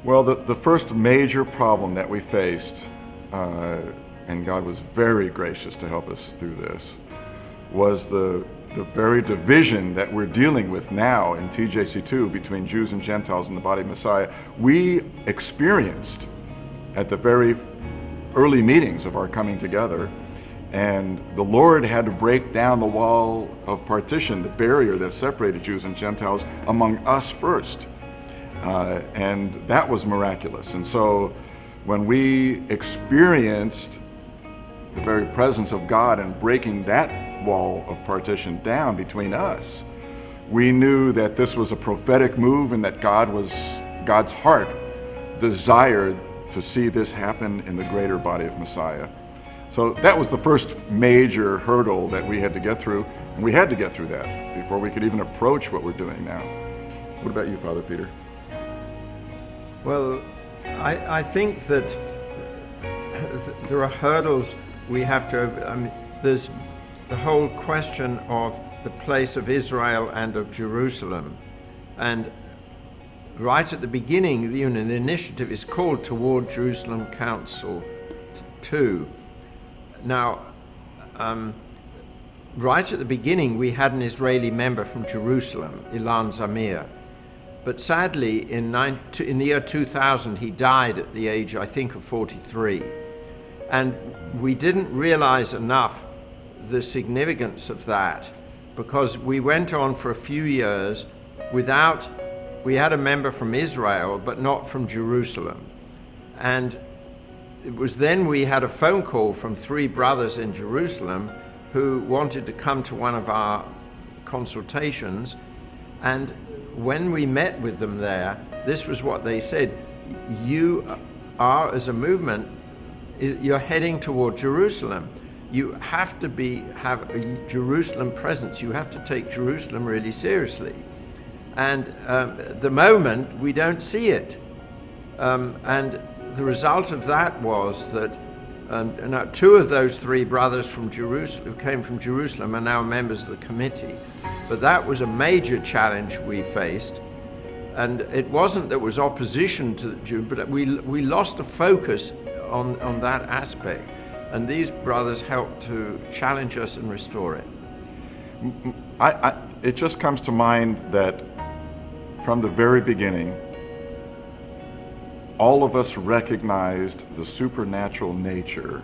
Well, the first major problem that we faced, and God was very gracious to help us through this, was the very division that we're dealing with now in TJCII between Jews and Gentiles in the body of Messiah. We experienced at the very early meetings of our coming together, and the Lord had to break down the wall of partition, the barrier that separated Jews and Gentiles, among us first. And that was miraculous. And so when we experienced the very presence of God and breaking that wall of partition down between us, we knew that this was a prophetic move and that God's heart desired to see this happen in the greater body of Messiah. So that was the first major hurdle that we had to get through, and we had to get through that before we could even approach what we're doing now. What about you, Father Peter? Well, I think that there are hurdles we have to, I mean, there's the whole question of the place of Israel and of Jerusalem. And right at the beginning, the initiative is called Toward Jerusalem Council 2. Now, right at the beginning, we had an Israeli member from Jerusalem, Ilan Zamir. But sadly, in the year 2000, he died at the age, I think, of 43. And we didn't realize enough the significance of that, because we went on for a few years without, we had a member from Israel, but not from Jerusalem. And it was then we had a phone call from 3 brothers in Jerusalem who wanted to come to one of our consultations. And when we met with them there, this was what they said: you are, as a movement, you're heading toward Jerusalem. You have to have a Jerusalem presence. You have to take Jerusalem really seriously. And at the moment, we don't see it. And the result of that was that now 2 of those 3 brothers from Jerusalem, who came from Jerusalem, are now members of the committee. But that was a major challenge we faced. And it wasn't that there was opposition to the Jew, but we lost a focus on that aspect. And these brothers helped to challenge us and restore it. It just comes to mind that from the very beginning, all of us recognized the supernatural nature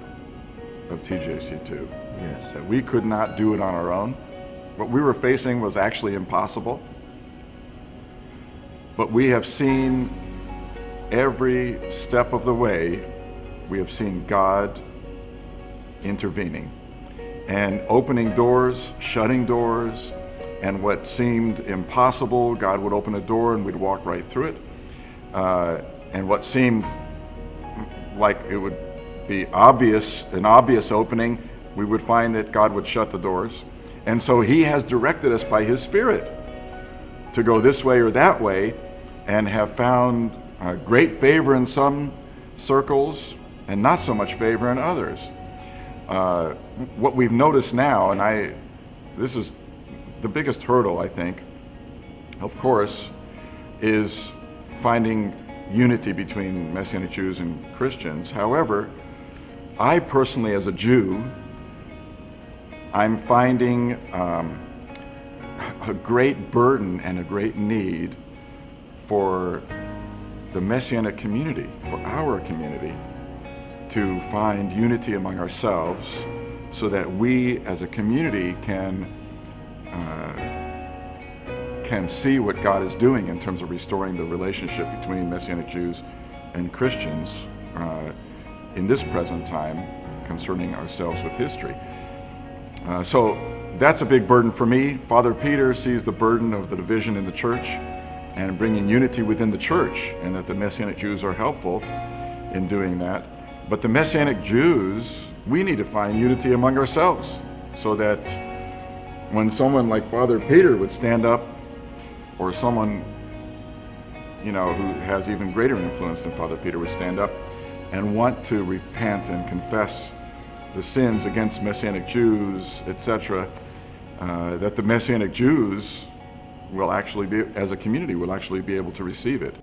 of TJCII. Yes. That we could not do it on our own. What we were facing was actually impossible. But we have seen every step of the way, we have seen God intervening and opening doors, shutting doors, and what seemed impossible, God would open a door and we'd walk right through it. And what seemed like it would be an obvious opening, we would find that God would shut the doors. And so He has directed us by His Spirit to go this way or that way, and have found great favor in some circles and not so much favor in others. What we've noticed now, and this is the biggest hurdle, I think, of course, is finding unity between Messianic Jews and Christians. However, I personally, as a Jew, I'm finding a great burden and a great need for the Messianic community, for our community, to find unity among ourselves so that we as a community can see what God is doing in terms of restoring the relationship between Messianic Jews and Christians in this present time concerning ourselves with history. So that's a big burden for me. Father Peter sees the burden of the division in the church and bringing unity within the church, and that the Messianic Jews are helpful in doing that. But the Messianic Jews, we need to find unity among ourselves so that when someone like Father Peter would stand up, or someone, who has even greater influence than Father Peter would stand up and want to repent and confess the sins against Messianic Jews, etc., that the Messianic Jews will actually be, as a community, will actually be able to receive it.